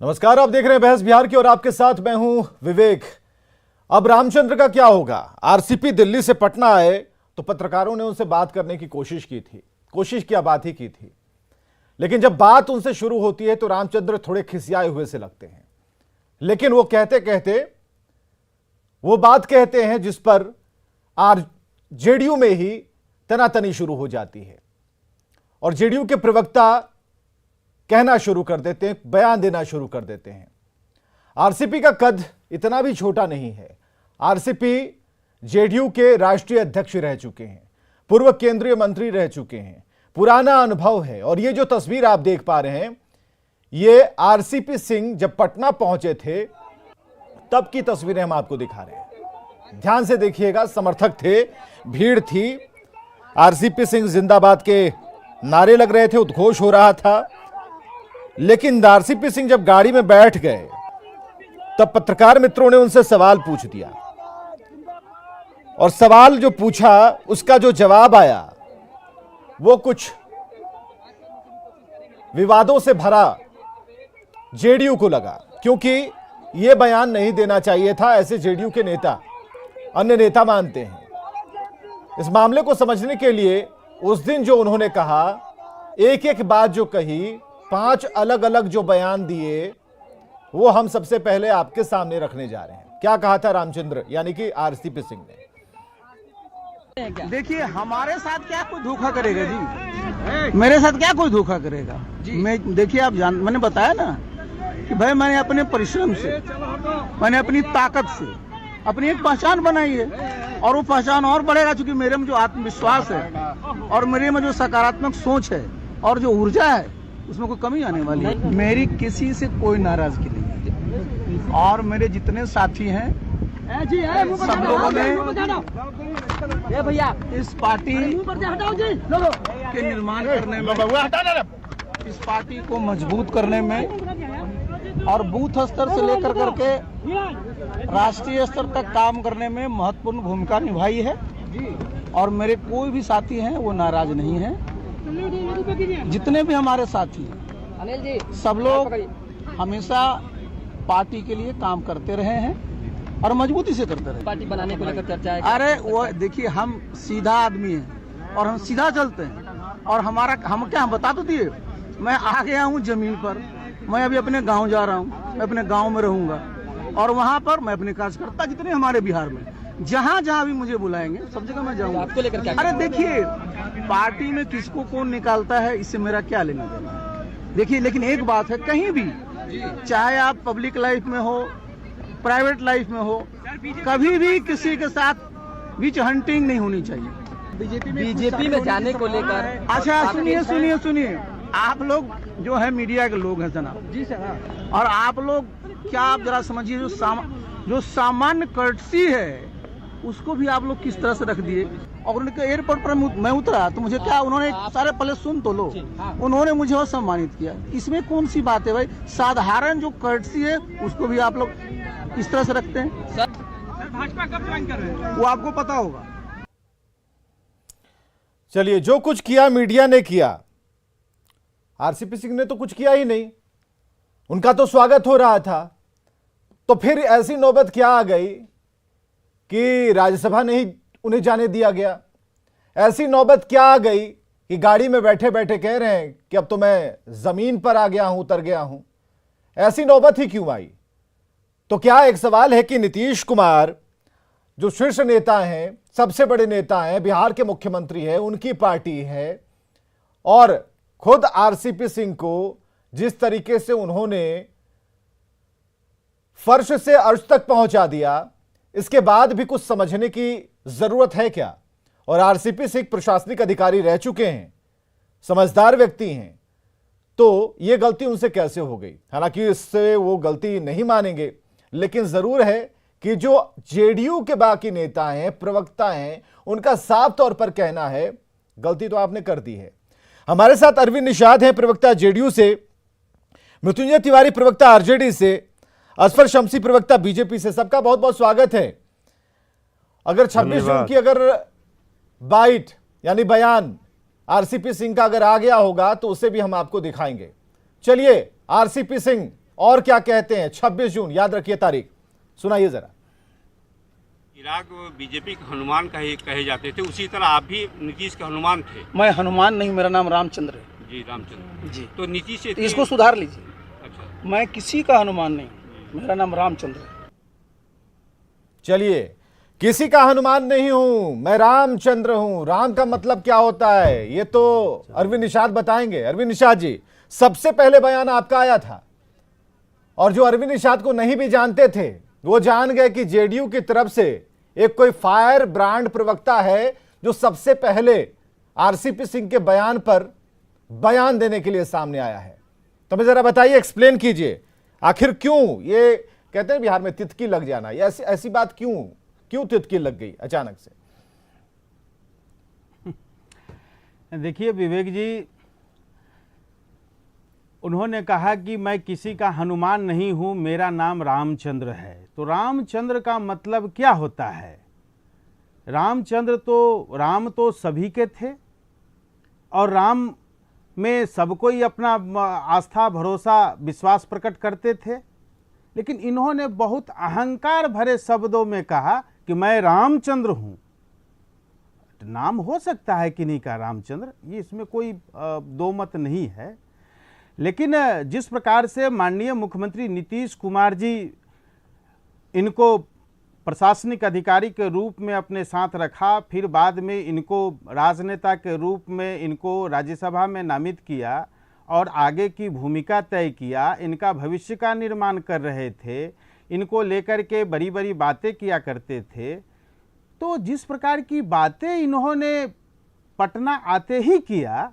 नमस्कार, आप देख रहे हैं बहस बिहार की और आपके साथ मैं हूं विवेक। अब रामचंद्र का क्या होगा? आरसीपी दिल्ली से पटना आए तो पत्रकारों ने उनसे बात करने की कोशिश किया, बात ही की थी, लेकिन जब बात उनसे शुरू होती है तो रामचंद्र थोड़े खिसियाए हुए से लगते हैं। लेकिन वो कहते कहते वो बात कहते हैं जिस पर जेडीयू में ही तनातनी शुरू हो जाती है और जेडीयू के प्रवक्ता कहना शुरू कर देते हैं, बयान देना शुरू कर देते हैं। आरसीपी का कद इतना भी छोटा नहीं है। आरसीपी जेडीयू के राष्ट्रीय अध्यक्ष रह चुके हैं, पूर्व केंद्रीय मंत्री रह चुके हैं, पुराना अनुभव है। और ये जो तस्वीर आप देख पा रहे हैं, ये आरसीपी सिंह जब पटना पहुंचे थे तब की तस्वीरें हम आपको दिखा रहे हैं। ध्यान से देखिएगा, समर्थक थे, भीड़ थी, आरसीपी सिंह जिंदाबाद के नारे लग रहे थे, उद्घोष हो रहा था। लेकिन आरसीपी सिंह जब गाड़ी में बैठ गए तब पत्रकार मित्रों ने उनसे सवाल पूछ दिया और सवाल जो पूछा उसका जो जवाब आया वो कुछ विवादों से भरा जेडीयू को लगा, क्योंकि यह बयान नहीं देना चाहिए था, ऐसे जेडीयू के नेता, अन्य नेता मानते हैं। इस मामले को समझने के लिए उस दिन जो उन्होंने कहा, एक एक बात जो कही, 5 अलग अलग जो बयान दिए, वो हम सबसे पहले आपके सामने रखने जा रहे हैं। क्या कहा था रामचंद्र यानी कि आरसीपी सिंह ने? देखिए, हमारे साथ क्या कोई धोखा करेगा जी? मेरे साथ क्या कोई धोखा करेगा? मैं देखिए, मैंने बताया ना कि भाई मैंने अपने परिश्रम से, मैंने अपनी ताकत से अपनी एक पहचान बनाई है और वो पहचान और बढ़ेगा, क्योंकि मेरे में जो आत्मविश्वास है और मेरे में जो सकारात्मक सोच है और जो ऊर्जा है उसमें कोई कमी आने वाली है। मेरी किसी से कोई नाराजगी नहीं है और मेरे जितने साथी हैं सब लोगों ने इस पार्टी के निर्माण करने में, इस पार्टी को मजबूत करने में और बूथ स्तर से लेकर करके राष्ट्रीय स्तर तक काम करने में महत्वपूर्ण भूमिका निभाई है। और मेरे कोई भी साथी हैं वो नाराज नहीं है। जितने भी हमारे साथी हैं सब लोग हमेशा पार्टी के लिए काम करते रहे हैं और मजबूती से करते रहे। पार्टी बनाने को लेकर चर्चा है। अरे वो देखिए, हम सीधा आदमी हैं और हम सीधा चलते हैं और हम बता तो दिए, मैं आ गया हूँ जमीन पर, मैं अभी अपने गांव जा रहा हूँ, मैं अपने गांव में रहूंगा और वहां पर मैं अपने कार्यकर्ता जितने हमारे बिहार में जहाँ जहाँ भी मुझे बुलाएंगे सब जगह मैं जाऊंगा। आपको लेकर क्या? अरे देखिए, पार्टी में किसको कौन निकालता है इससे मेरा क्या लेना देना है। देखिए, लेकिन एक बात है, कहीं भी चाहे आप पब्लिक लाइफ में हो, प्राइवेट लाइफ में हो, कभी भी किसी के साथ बीच हंटिंग नहीं होनी चाहिए। बीजेपी में जाने को लेकर। अच्छा सुनिए, आप लोग जो है मीडिया के लोग हैं जनाब जी सर, और आप लोग क्या, आप जरा समझिए, जो सामान्य कर्टसी है उसको भी आप लोग किस तरह से रख दिए। और उनके एयरपोर्ट पर मैं उतरा तो मुझे क्या, उन्होंने सारे पहले सुन तो लो, उन्होंने मुझे और सम्मानित किया। इसमें कौन सी बात है भाई? साधारण जो कर्टसी है उसको भी आप लोग इस तरह से रखते हैं। सर भाजपा कब ज्वाइन कर रहे हैं वो आपको पता होगा। चलिए, जो कुछ किया मीडिया ने किया, आरसीपी सिंह ने तो कुछ किया ही नहीं। उनका तो स्वागत हो रहा था, तो फिर ऐसी नौबत क्या आ गई कि राज्यसभा नहीं उन्हें जाने दिया गया? ऐसी नौबत क्या आ गई कि गाड़ी में बैठे बैठे कह रहे हैं कि अब तो मैं जमीन पर आ गया हूं, उतर गया हूं? ऐसी नौबत ही क्यों आई? तो क्या एक सवाल है कि नीतीश कुमार जो शीर्ष नेता हैं, सबसे बड़े नेता हैं, बिहार के मुख्यमंत्री हैं, उनकी पार्टी है, और खुद आरसीपी सिंह को जिस तरीके से उन्होंने फर्श से अर्श तक पहुंचा दिया, इसके बाद भी कुछ समझने की जरूरत है क्या? और आरसीपी सिंह प्रशासनिक अधिकारी रह चुके हैं, समझदार व्यक्ति हैं, तो यह गलती उनसे कैसे हो गई? हालांकि इससे वो गलती नहीं मानेंगे, लेकिन जरूर है कि जो जेडीयू के बाकी नेता हैं, प्रवक्ता हैं, उनका साफ तौर पर कहना है गलती तो आपने कर दी है। हमारे साथ अरविंद निषाद हैं, प्रवक्ता जेडीयू से, मृत्युंजय तिवारी प्रवक्ता आरजेडी से, असफर शम्सी प्रवक्ता बीजेपी से। सबका बहुत बहुत स्वागत है। अगर 26 जून की अगर बाइट यानी बयान आरसीपी सिंह का अगर आ गया होगा तो उसे भी हम आपको दिखाएंगे। चलिए, आरसीपी सिंह और क्या कहते हैं। 26 जून याद रखिए तारीख, सुनाइए जरा। चिराग बीजेपी के हनुमान कहे जाते थे, उसी तरह आप भी नीतीश के हनुमान थे। मैं हनुमान नहीं, मेरा नाम रामचंद्र है जी, रामचंद्र जी। तो नीतीश से इसको सुधार लीजिए। अच्छा, मैं किसी का हनुमान नहीं, मेरा नाम रामचंद्र है। चलिए, किसी का हनुमान नहीं हूं, मैं रामचंद्र हूं। राम का मतलब क्या होता है ये तो अरविंद निषाद बताएंगे। अरविंद निषाद जी, सबसे पहले बयान आपका आया था और जो अरविंद निषाद को नहीं भी जानते थे वो जान गए कि जेडीयू की तरफ से एक कोई फायर ब्रांड प्रवक्ता है जो सबसे पहले आरसीपी सिंह के बयान पर बयान देने के लिए सामने आया है। तो मैं जरा बताइए, एक्सप्लेन कीजिए, आखिर क्यों ये कहते हैं बिहार में तितकी लग जाना, ये ऐसी बात क्यों तितकी लग गई अचानक से? देखिए विवेक जी, उन्होंने कहा कि मैं किसी का हनुमान नहीं हूं, मेरा नाम रामचंद्र है। तो रामचंद्र का मतलब क्या होता है? राम तो सभी के थे और राम में सब कोई अपना आस्था, भरोसा, विश्वास प्रकट करते थे। लेकिन इन्होंने बहुत अहंकार भरे शब्दों में कहा कि मैं रामचंद्र हूं। नाम हो सकता है किन्हीं का रामचंद्र, ये इसमें कोई दो मत नहीं है। लेकिन जिस प्रकार से माननीय मुख्यमंत्री नीतीश कुमार जी इनको प्रशासनिक अधिकारी के रूप में अपने साथ रखा, फिर बाद में इनको राजनेता के रूप में इनको राज्यसभा में नामित किया और आगे की भूमिका तय किया, इनका भविष्य का निर्माण कर रहे थे, इनको लेकर के बड़ी बड़ी बातें किया करते थे। तो जिस प्रकार की बातें इन्होंने पटना आते ही किया,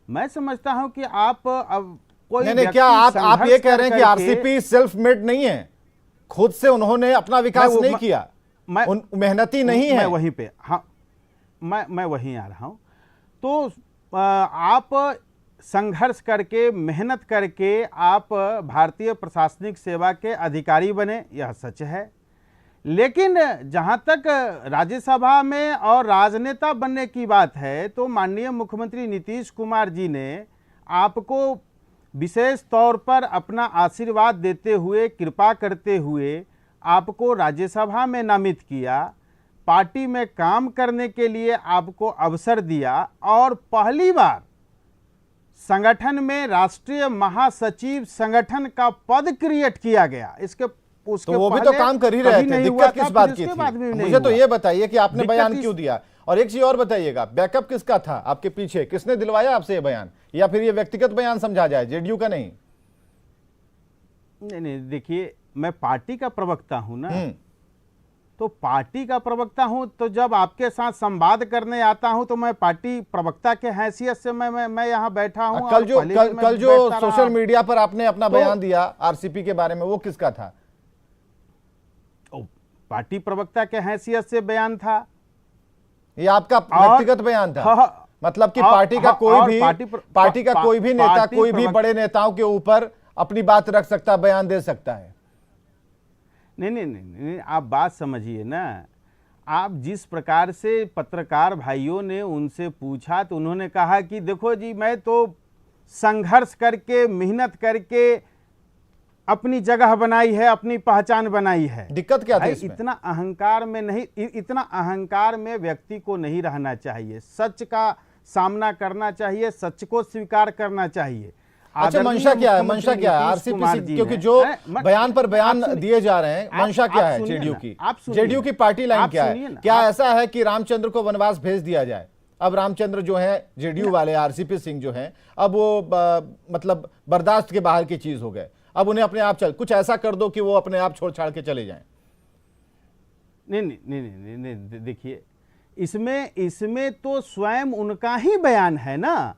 मैं समझता हूं कि आप अब कोई नहीं, क्या आप ये कह रहे हैं कि आरसीपी सेल्फ मेड नहीं है, खुद से उन्होंने अपना विकास नहीं किया, मेहनती नहीं है? मैं वहीं पे, हाँ, मैं वहीं आ रहा हूं। तो आप संघर्ष करके, मेहनत करके आप भारतीय प्रशासनिक सेवा के अधिकारी बने, यह सच है। लेकिन जहां तक राज्यसभा में और राजनेता बनने की बात है, तो माननीय मुख्यमंत्री नीतीश कुमार जी ने आपको विशेष तौर पर अपना आशीर्वाद देते हुए, कृपा करते हुए आपको राज्यसभा में नामित किया, पार्टी में काम करने के लिए आपको अवसर दिया और पहली बार संगठन में राष्ट्रीय महासचिव संगठन का पद क्रिएट किया गया। उसके तो वो भी तो काम कर ही रहे थे, दिक्कत किस बात की थी? मुझे तो ये बताइए कि आपने बयान क्यों दिया, और एक चीज और बताइएगा, बैकअप किसका था आपके पीछे? किसने दिलवाया आपसे ये बयान, या फिर ये व्यक्तिगत बयान समझा जाए, जेडीयू का नहीं? नहीं, देखिए, मैं पार्टी का प्रवक्ता हूं ना, तो पार्टी का प्रवक्ता हूं, तो जब आपके साथ संवाद करने आता हूं तो मैं पार्टी प्रवक्ता के हैसियत से मैं यहां बैठा हूं। कल जो सोशल मीडिया पर आपने अपना बयान दिया आरसीपी के बारे में, वो किसका था? पार्टी प्रवक्ता के हैसियत से बयान था। ये आपका व्यक्तिगत बयान था? मतलब कि पार्टी का कोई भी नेता, कोई भी बड़े नेताओं के ऊपर अपनी बात रख सकता, बयान दे सकता है? नहीं, आप बात समझिए ना। आप जिस प्रकार से पत्रकार भाइयों ने उनसे पूछा, तो उन्होंने कहा कि देखो जी, मैं तो संघर्ष करके, मेहनत करके अपनी जगह बनाई है, अपनी पहचान बनाई है। दिक्कत क्या थी इसमें? इतना अहंकार में व्यक्ति को नहीं रहना चाहिए। सच का सामना करना चाहिए, सच को स्वीकार करना चाहिए। अच्छा, मंशा क्या है? मंशा क्या है आरसीपी सिंह? क्योंकि जो बयान पर बयान दिए जा रहे हैं, मंशा क्या है जेडीयू की? जेडीयू की पार्टी लाइन क्या है? क्या ऐसा है कि रामचंद्र को वनवास भेज दिया जाए? अब रामचंद्र जो है, जेडीयू वाले आरसीपी सिंह जो हैं, अब वो मतलब बर्दाश्त के बाहर की चीज हो गए, अब उन्हें अपने आप कुछ ऐसा कर दो कि वो अपने आप छोड़ छाड़ के चले जाएं। नहीं, देखिए, इसमें तो स्वयं उनका ही बयान है ना,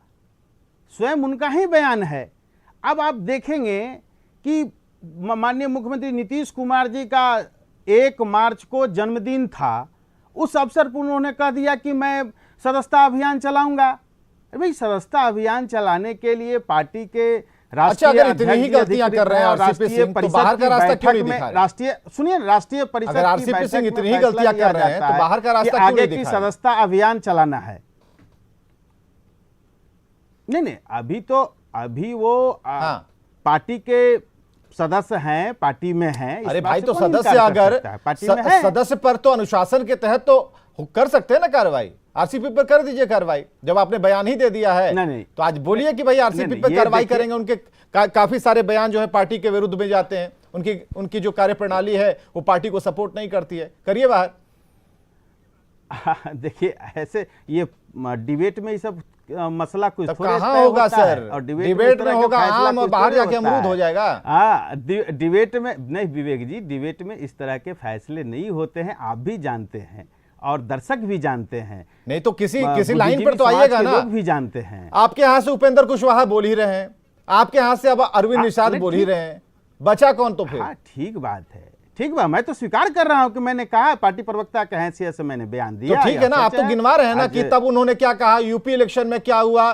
स्वयं उनका ही बयान है। अब आप देखेंगे कि माननीय मुख्यमंत्री नीतीश कुमार जी का 1 मार्च को जन्मदिन था, उस अवसर पर उन्होंने कह दिया कि मैं सदस्यता अभियान चलाऊंगा। भाई, सदस्यता अभियान चलाने के लिए पार्टी के अच्छा, अगर इतनी ही गलतियां कर रहे हैं आरसीपी सिंह, तो बाहर का रास्ता क्यों नहीं दिखा रहे? राष्ट्रीय परिषद अगर आरसीपी सिंह इतनी ही गलतियां कर रहे हैं, तो बाहर का रास्ता क्यों नहीं दिखा रहे? सदस्यता अभियान चलाना है। नहीं, अभी वो पार्टी के सदस्य हैं, पार्टी में हैं। इस अरे बात भाई से तो कौन सदस्य इनकार कर अगर सकता है? पार्टी में है। सदस्य पर तो अनुशासन के तहत तो कर सकते हैं ना कार्रवाई। आरसीपी पर कर दीजिए कार्रवाई, जब आपने बयान ही दे दिया है। नहीं। तो आज बोलिए कि भाई आरसीपी नहीं, पर ये कार्रवाई देखिए- करेंगे। उनके काफी सारे बयान जो है पार्टी के विरुद्ध में जाते हैं, उनकी जो कार्यप्रणाली है वो पार्टी को सपोर्ट नहीं करती है। करिए बाहर। देखिए ऐसे ये डिबेट में ये सब मसला कुछ तब थोड़े कहाँ तय होगा होता है। सर? और डिबेट इस तरह में का होगा फैसला आम और कुछ बाहर थोड़े जाके होता अमरूद है। हो जाएगा। हाँ, डिबेट में नहीं विवेक जी, डिबेट में इस तरह के फैसले नहीं होते हैं, आप भी जानते हैं और दर्शक भी जानते हैं। नहीं तो किसी बुद्धिजीवी लाइन पर तो समाज आइएगा के ना। लोग भी जानते हैं। आपके यहाँ से उपेंद्र कुशवाहा बोल ही रहे हैं, आपके यहाँ से अब अरविंद निषाद नहीं, बोल ही ठीक- रहे हैं, बचा कौन तो फिर? हाँ ठीक बात है, ठीक बात। मैं तो स्वीकार कर रहा हूं कि मैंने कहा, पार्टी प्रवक्ता के हैसियत से मैंने बयान तो दिया। ठीक है ना, आप तो गिनवा रहे हैं ना कि तब उन्होंने क्या कहा, यूपी इलेक्शन में क्या हुआ,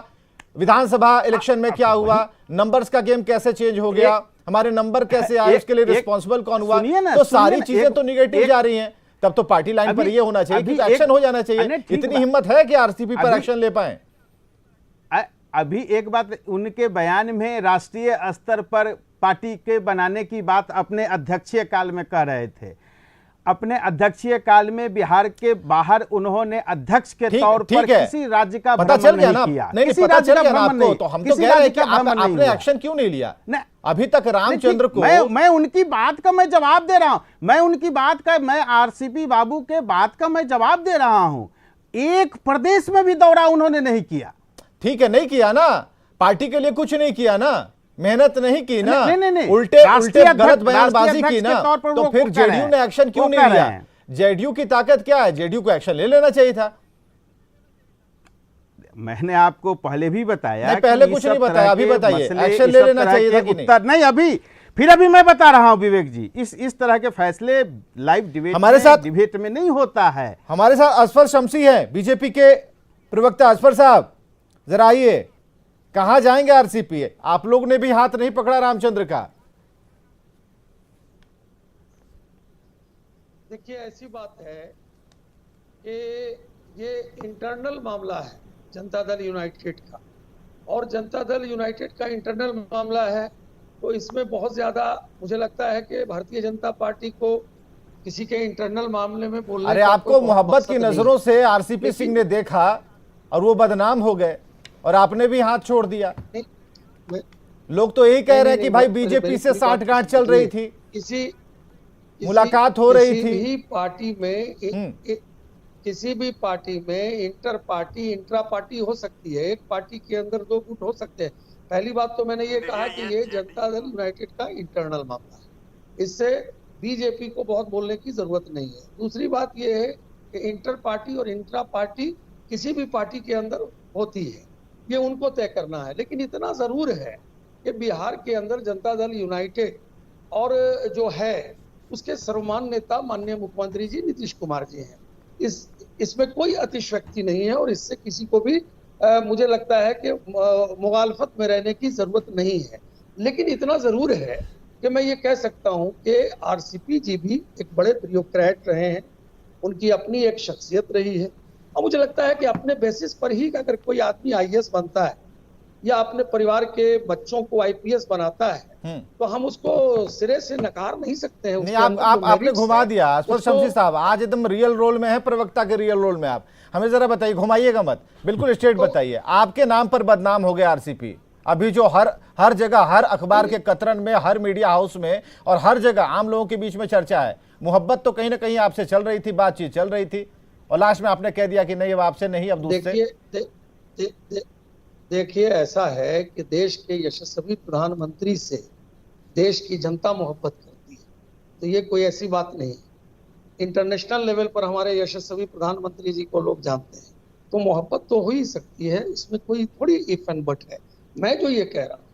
विधानसभा इलेक्शन में क्या हुआ, नंबर्स का गेम कैसे चेंज हो गया, हमारे नंबर कैसे आए, उसके लिए रिस्पॉन्सिबल कौन हुआ। सुनिए ना, तो सुनिए सारी ना, चीजें तो निगेटिव जा रही हैं। तब तो पार्टी लाइन पर ये होना चाहिए कि एक्शन हो जाना चाहिए। इतनी हिम्मत है कि आरसीपी पर एक्शन ले पाए? अभी एक बात, उनके बयान में राष्ट्रीय स्तर पर पार्टी के बनाने की बात अपने अध्यक्षीय काल में कह रहे थे। अपने अध्यक्षीय काल में बिहार के बाहर उन्होंने अध्यक्ष के तौर पर किसी राज्य का पता चल गया ना? किया। नहीं, पता चल गया ना आपको। तो हम तो कह रहे हैं कि आपने एक्शन क्यों नहीं लिया अभी तक? रामचंद्र को मैं उनकी बात का मैं जवाब दे रहा हूं। मैं उनकी बात का, मैं आरसीपी बाबू के बात का मैं जवाब दे रहा हूं। एक प्रदेश में भी दौरा उन्होंने नहीं किया। ठीक है, नहीं किया ना, पार्टी के लिए कुछ नहीं किया ना, मेहनत नहीं की ना, नहीं। उल्टे गलत बयानबाजी की ना, तो फिर जेडीयू ने एक्शन क्यों नहीं लिया? जेडीयू की ताकत क्या है? जेडीयू को एक्शन ले लेना चाहिए था। मैंने आपको पहले भी बताया। नहीं, पहले कुछ नहीं बताया, अभी बताइए। एक्शन ले लेना चाहिए था कि नहीं? नहीं, अभी मैं बता रहा हूं विवेक जी, इस तरह के फैसले लाइव डिबेट हमारे साथ डिबेट में नहीं होता है। हमारे साथ असफर शमसी है, बीजेपी के प्रवक्ता। असफर साहब जरा आइए, कहां जाएंगे आरसीपी? आप लोग ने भी हाथ नहीं पकड़ा रामचंद्र का। देखिए, ऐसी बात है कि ये इंटरनल मामला है जनता दल यूनाइटेड का, और जनता दल यूनाइटेड का इंटरनल मामला है, तो इसमें बहुत ज्यादा मुझे लगता है कि भारतीय जनता पार्टी को किसी के इंटरनल मामले में बोलने अरे का आपको कोई मोहब्बत की मकसद नहीं। नजरों से आरसीपी सिंह ने देखा और वो बदनाम हो गए और आपने भी हाथ छोड़ दिया। मैं- लोग तो यही कह रहे हैं कि नहीं, भाई नहीं, बीजेपी मेरी- से मेरी बात 60-गांठ चल रही थी, किसी मुलाकात हो रही किसी थी। भी पार्टी में किसी भी पार्टी में इंटर पार्टी इंट्रा पार्टी हो सकती है। एक पार्टी के अंदर दो गुट हो सकते हैं। पहली बात तो मैंने ये कहा कि ये जनता दल यूनाइटेड का इंटरनल मामला है, इससे बीजेपी को बहुत बोलने की जरूरत नहीं है। दूसरी बात ये है कि इंटर पार्टी और इंट्रा पार्टी किसी भी पार्टी के अंदर होती है, ये उनको तय करना है। लेकिन इतना जरूर है कि बिहार के अंदर जनता दल यूनाइटेड और जो है उसके सर्वमान्य नेता माननीय मुख्यमंत्री जी नीतीश कुमार जी हैं। इसमें कोई अतिशयोक्ति नहीं है और इससे किसी को भी मुझे लगता है कि मुखालफत में रहने की जरूरत नहीं है। लेकिन इतना जरूर है कि मैं ये कह सकता हूं कि आरसीपी जी भी एक बड़े ब्यूरोक्रेट रहे हैं, उनकी अपनी एक शख्सियत रही है, और मुझे लगता है कि अपने बेसिस पर ही अगर कोई आदमी आईएएस बनता है या अपने परिवार के बच्चों को आईपीएस बनाता है तो हम उसको सिरे से नकार नहीं सकते हैं। नहीं, आपने घुमा दिया असफर शमसी साहब, आज एकदम रियल रोल में है, प्रवक्ता के रियल रोल में। आप हमें जरा बताइए, घुमाइएगा मत, बिल्कुल स्ट्रेट बताइए। आपके नाम पर बदनाम हो गया आरसीपी। अभी जो हर जगह, हर अखबार के कतरन में, हर मीडिया हाउस में और हर जगह आम लोगों के बीच में चर्चा है। मोहब्बत तो कहीं ना कहीं आपसे चल रही थी, बातचीत चल रही थी, और लास्ट में आपने कह दिया कि नहीं अब आपसे नहीं, अब दूसरे। देखिए, ऐसा है कि देश के यशस्वी प्रधानमंत्री से देश की जनता मोहब्बत करती है, तो ये कोई ऐसी बात नहीं है। इंटरनेशनल लेवल पर हमारे यशस्वी प्रधानमंत्री जी को लोग जानते हैं, तो मोहब्बत तो हो ही सकती है, इसमें कोई थोड़ी इफ एंड बट है। मैं जो ये कह रहा हूँ,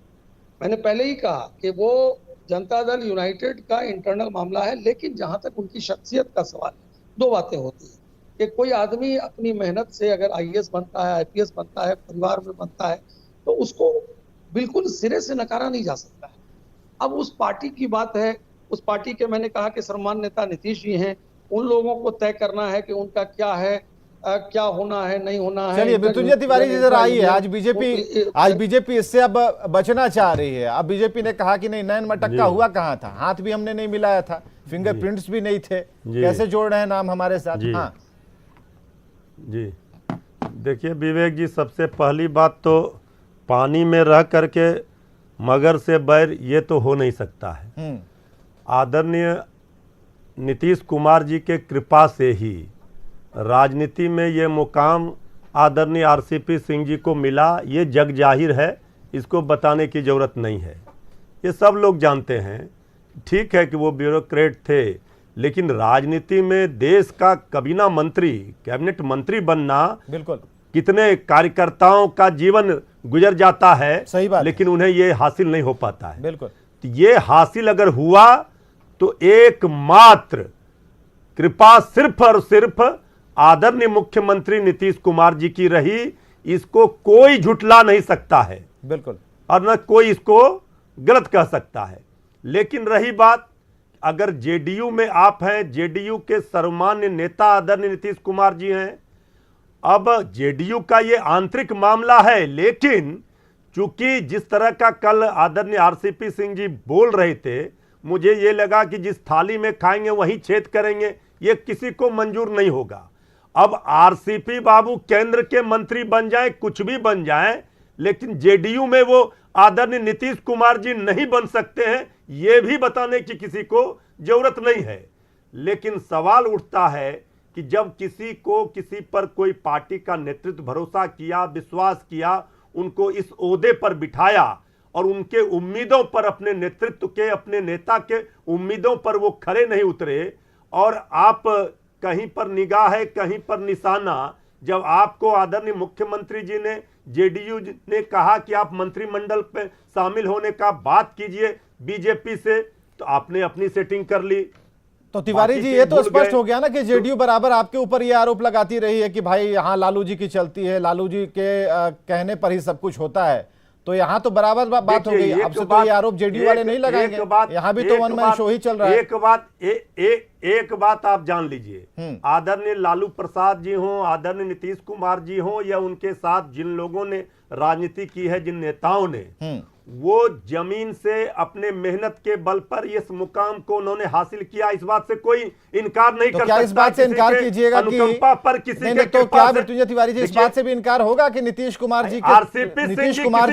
मैंने पहले ही कहा कि वो जनता दल यूनाइटेड का इंटरनल मामला है, लेकिन जहां तक उनकी शख्सियत का सवाल है, दो बातें होती है कि कोई आदमी अपनी मेहनत से अगर आईएएस बनता है, आईपीएस बनता है, परिवार में बनता है, तो उसको बिल्कुल सिरे से नकारा नहीं जा सकता है। अब उस पार्टी की बात है, उस पार्टी के मैंने कहा कि सम्मानित नेता नीतीश जी हैं, उन लोगों को तय करना है कि उनका क्या है क्या होना है नहीं होना है। चलिए मृत्युंजय तिवारी जी जरा आइए। आज बीजेपी इससे अब बचना चाह रही है। अब बीजेपी ने कहा कि नहीं, नयन मटक्का हुआ कहाँ था, हाथ भी हमने नहीं मिलाया था, फिंगरप्रिंट्स भी नहीं थे, कैसे जोड़ रहे हैं नाम हमारे साथ। हाँ जी, देखिए विवेक जी, सबसे पहली बात तो पानी में रह करके मगर से बैर ये तो हो नहीं सकता है। आदरणीय नीतीश कुमार जी के कृपा से ही राजनीति में ये मुकाम आदरणीय आरसीपी सिंह जी को मिला, ये जग जाहिर है, इसको बताने की ज़रूरत नहीं है, ये सब लोग जानते हैं। ठीक है कि वो ब्यूरोक्रेट थे, लेकिन राजनीति में देश का कैबिनेट मंत्री, कैबिनेट मंत्री बनना बिल्कुल, कितने कार्यकर्ताओं का जीवन गुजर जाता है, सही बात, लेकिन उन्हें ये हासिल नहीं हो पाता है। बिल्कुल, तो ये हासिल अगर हुआ तो एकमात्र कृपा सिर्फ और सिर्फ आदरणीय मुख्यमंत्री नीतीश कुमार जी की रही, इसको कोई झुटला नहीं सकता है, बिल्कुल, और न कोई इसको गलत कह सकता है। लेकिन रही बात, अगर जेडीयू में आप हैं, जेडीयू के सर्वमान्य नेता आदरणीय नीतीश कुमार जी हैं, अब जेडीयू का ये आंतरिक मामला है, लेकिन चूंकि जिस तरह का कल आदरणीय आरसीपी सिंह जी बोल रहे थे, मुझे ये लगा कि जिस थाली में खाएंगे वहीं छेद करेंगे, ये किसी को मंजूर नहीं होगा। अब आरसीपी बाबू केंद्र के मंत्री बन जाए, कुछ भी बन जाए, लेकिन जेडीयू में वो आदरणीय नीतीश कुमार जी नहीं बन सकते हैं, ये भी बताने की किसी को जरूरत नहीं है। लेकिन सवाल उठता है कि जब किसी को किसी पर कोई पार्टी का नेतृत्व भरोसा किया, विश्वास किया, उनको इस ओहदे पर बिठाया और उनके उम्मीदों पर, अपने नेतृत्व के, अपने नेता के उम्मीदों पर वो खरे नहीं उतरे, और आप कहीं पर निगाह है कहीं पर निशाना, जब आपको आदरणीय मुख्यमंत्री जी ने, जेडीयू ने कहा कि आप मंत्रिमंडल पे शामिल होने का बात कीजिए बीजेपी से, तो आपने अपनी सेटिंग कर ली। तो तिवारी जी, ये तो स्पष्ट हो गया ना कि जेडीयू बराबर आपके ऊपर ये आरोप लगाती रही है कि भाई यहाँ लालू जी की चलती है, लालू जी के कहने पर ही सब कुछ होता है, तो यहाँ तो बराबर बात हो गई। अब से तो ये आरोप जेडीयू वाले नहीं लगाएंगे, यहाँ भी तो वन मैन शो ही चल रहा है। एक बात आप जान लीजिए, आदरणीय लालू प्रसाद जी हों, आदरणीय नीतीश कुमार जी हों, या उनके साथ जिन लोगों ने राजनीति की है, जिन नेताओं ने, वो जमीन से अपने मेहनत के बल पर इस मुकाम को उन्होंने हासिल किया, इस बात से कोई इनकार नहीं कर सकता। क्या इस बात से इनकार कीजिएगा कि पर किसी नहीं, तो क्या मृत्युंजय तिवारी जी, इस बात से भी इनकार होगा कि नीतीश कुमार जी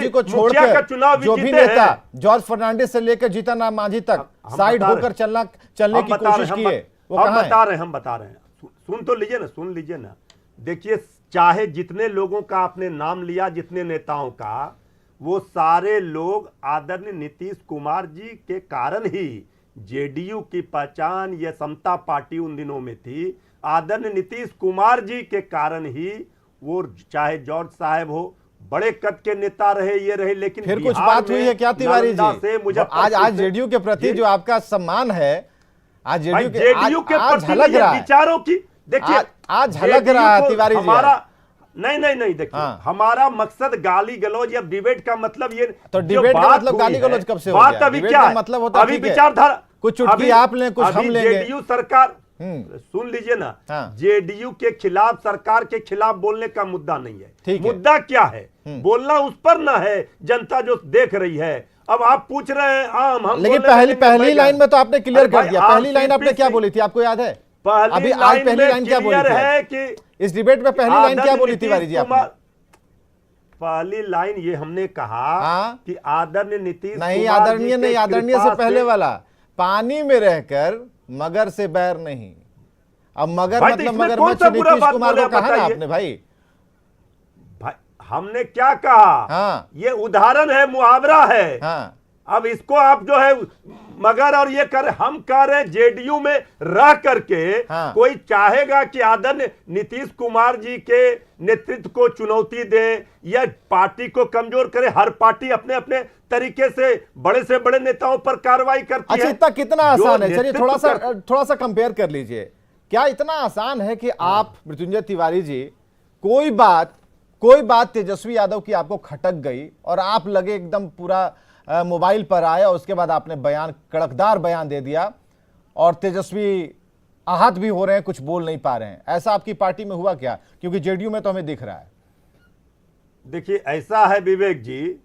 को छोड़कर जो भी नेता जॉर्ज फर्नांडिस से लेकर जीतन राम मांझी तक साइड होकर चलने की कोशिश की है, वो कहां है? हम बता रहे हैं, सुन तो लीजिए ना, सुन लीजिए ना। देखिए, चाहे जितने लोगों का आपने नाम लिया, जितने नेताओं का, वो सारे लोग आदरणीय नीतीश कुमार जी के कारण ही जेडीयू की पहचान, ये समता पार्टी उन दिनों में थी, आदरणीय नीतीश कुमार जी के कारण ही वो, चाहे जॉर्ज साहब हो, बड़े कद के नेता रहे, ये रहे, लेकिन फिर कुछ बात हुई है क्या तिवारी जी? आज जेडीयू के प्रति जो आपका सम्मान है, आज जेडीयू के प्रति झलक रहा है, विचारों की, देखिए आज झलक रहा है तिवारी जी। हमारा नहीं देखिए, हमारा मकसद गाली गलौज या डिबेट का मतलब ये, तो डिबेट का मतलब गाली गलौज कब से हो गया? बात अभी क्या है, मतलब होता है अभी विचारधारा, कुछ चुटकी आप लें, कुछ हम लेंगे। जेडीयू सरकार, सुन लीजिए ना, जेडीयू के खिलाफ, सरकार के खिलाफ बोलने का मुद्दा नहीं है। मुद्दा क्या है, बोलना उस पर ना है, जनता जो देख रही है। अब आप पूछ रहे हैं हम, लेकिन पहली लाइन में तो आपने क्लियर कर दिया। पहली लाइन आपने क्या बोली थी, आपको याद है? अभी आज पहली लाइन क्या बोली है कि इस डिबेट में पहली लाइन क्या बोली तिवारी जी आपने? पहली लाइन ये हमने कहा कि आदरणीय नीतीश, नहीं आदरणीय नहीं, आदरणीय से पहले वाला, पानी में रहकर मगर से बैर नहीं। अब मगर मतलब मगरमच्छ नीतीश कुमार को कहा ना आपने भाई हमने क्या कहा? ये उदाहरण है, मुहावरा है। अब इसको आप जो है मगर और ये कर, हम कह रहे हैं जेडीयू में रह करके कोई चाहेगा कि आदरणीय नीतीश कुमार जी के नेतृत्व को चुनौती दे या पार्टी को कमजोर करे। हर पार्टी अपने अपने तरीके से बड़े नेताओं पर कार्रवाई करती है। इतना कितना आसान है? चलिए थोड़ा सा कंपेयर कर लीजिए। क्या इतना आसान है कि आप मृत्युंजय तिवारी जी, कोई बात तेजस्वी यादव की आपको खटक गई और आप लगे एकदम पूरा मोबाइल पर आए और उसके बाद आपने कड़कदार बयान दे दिया और तेजस्वी आहत भी हो रहे हैं, कुछ बोल नहीं पा रहे हैं। ऐसा आपकी पार्टी में हुआ क्या? क्योंकि जेडीयू में तो हमें दिख रहा है। देखिए ऐसा है विवेक जी,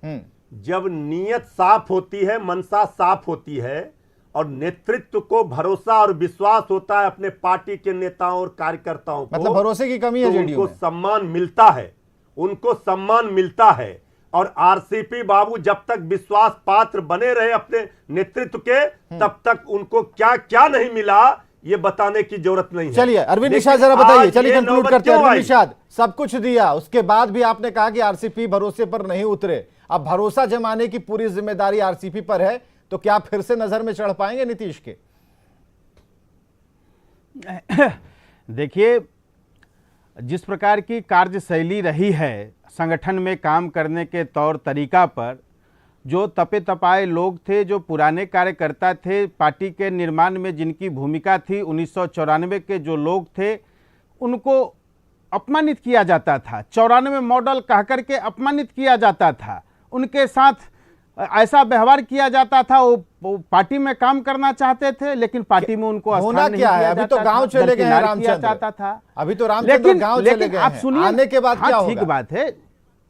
जब नीयत साफ होती है, मनसा साफ होती है और नेतृत्व को भरोसा और विश्वास होता है अपने पार्टी के नेताओं और कार्यकर्ताओं को, मतलब भरोसे की कमी है तो जेडीयू उनको में। सम्मान मिलता है, उनको सम्मान मिलता है। और आरसीपी बाबू जब तक विश्वास पात्र बने रहे अपने नेतृत्व के, तब तक उनको क्या क्या नहीं मिला ये बताने की जरूरत नहीं है। चलिए अरविंद लेकिन निषाद जरा बताइए, आज चलिए ये कंक्लूड नौबत करते हैं। क्यों अरविंद आई? निषाद, सब कुछ दिया, उसके बाद भी आपने कहा कि आरसीपी भरोसे पर नहीं उतरे। अब भरोसा जमाने की पूरी जिम्मेदारी आरसीपी पर है, तो क्या फिर से नजर में चढ़ पाएंगे नीतीश के? देखिए, जिस प्रकार की कार्यशैली रही है संगठन में काम करने के तौर तरीका पर, जो तपे तपाए लोग थे, जो पुराने कार्यकर्ता थे, पार्टी के निर्माण में जिनकी भूमिका थी, 1994 के जो लोग थे, उनको अपमानित किया जाता था, 94 मॉडल कह करके अपमानित किया जाता था, उनके साथ ऐसा व्यवहार किया जाता था। वो पार्टी में काम करना चाहते थे, लेकिन पार्टी में उनको होना स्थान नहीं क्या है? दिया अभी तो जाता गांव था, चले गए हैं दरकिनार किया रामचंद्र। जाता था। अभी तो रामचंद्र गांव चले गए आप हैं। सुनिए, आने के बाद हाँ, क्या ठीक होगा? बात है,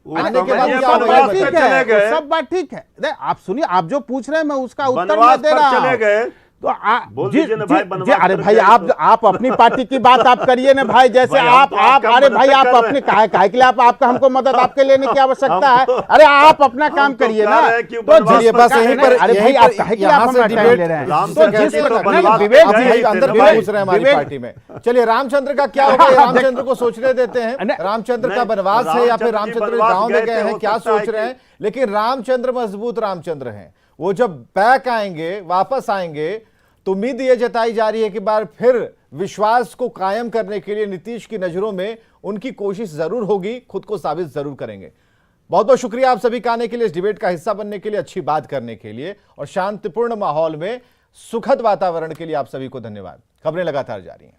वो आने के बाद समझिए क्या होगा? बनवास ये पे बताइए। चले गए, सब बात ठीक है। आप सुनिए, आप जो पूछ रहे हैं मैं उसका उत्तर मैं बनवास दे पर रहा चले हूं। गए, तो बोल दीजिए ना भाई, बनवास अरे पर भाई, गए आप अपनी पार्टी की बात आप करिए ना भाई, जैसे भाई, हम आप तो आपका अरे मदद भाई, आप कर रहे अपने हैं। काहे के लिए आप आपका हमको मदद आपके लेने की आवश्यकता है? अरे आप अपना काम तो करिए कह ना। रहे हैं कि तो बनवास जिस पर बस प्रकार- यहीं पर- अरे भाई, यहीं आप पर- कहे कि यहाँ आप से अपना टाइम डिबेट- ले रहे हैं। राम तो से जिस कहते तो प्रकार- बनवास नहीं, पे विवेक गए जी, ही थे अंदर ना भी भाई। पूछ रहे हैं हमारी विवेक- पार्टी में। चलिए रामचंद्र का क्या होगा, ये रामचंद्र को सोचने देते हैं। नहीं, रामचंद्र का नहीं, बनवास है या फिर रामचंद्र जी रामचंद्र बनवास गांव में गए गए थे, हैं, हो क्या सकता है सोच रहे कि- हैं? लेकिन रामचंद्र मजबूत रामचंद्र हैं। वो जब बैक आएंगे, वापस आएंगे, तो उम्मीद ये जताई जा रही है कि बार फिर विश्वास को कायम करने के लिए नीतीश की नजरों में उनकी कोशिश जरूर होगी, खुद को साबित जरूर करेंगे। बहुत बहुत शुक्रिया आप सभी का आने के लिए, इस डिबेट का हिस्सा बनने के लिए, अच्छी बात करने के लिए और शांतिपूर्ण माहौल में सुखद वातावरण के लिए आप सभी को धन्यवाद। खबरें लगातार जारी हैं।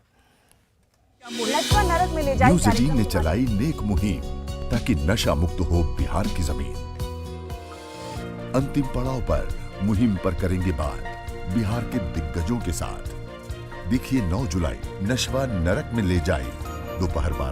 नशा नरक में ले जाए न्यूज 18 ने चलाई नेक मुहिम ताकि नशा मुक्त हो बिहार की जमीन। अंतिम पड़ाव पर मुहिम पर करेंगे बात बिहार के दिग्गजों के साथ। देखिए 9 जुलाई नशवा नरक में ले जाए, दोपहर 12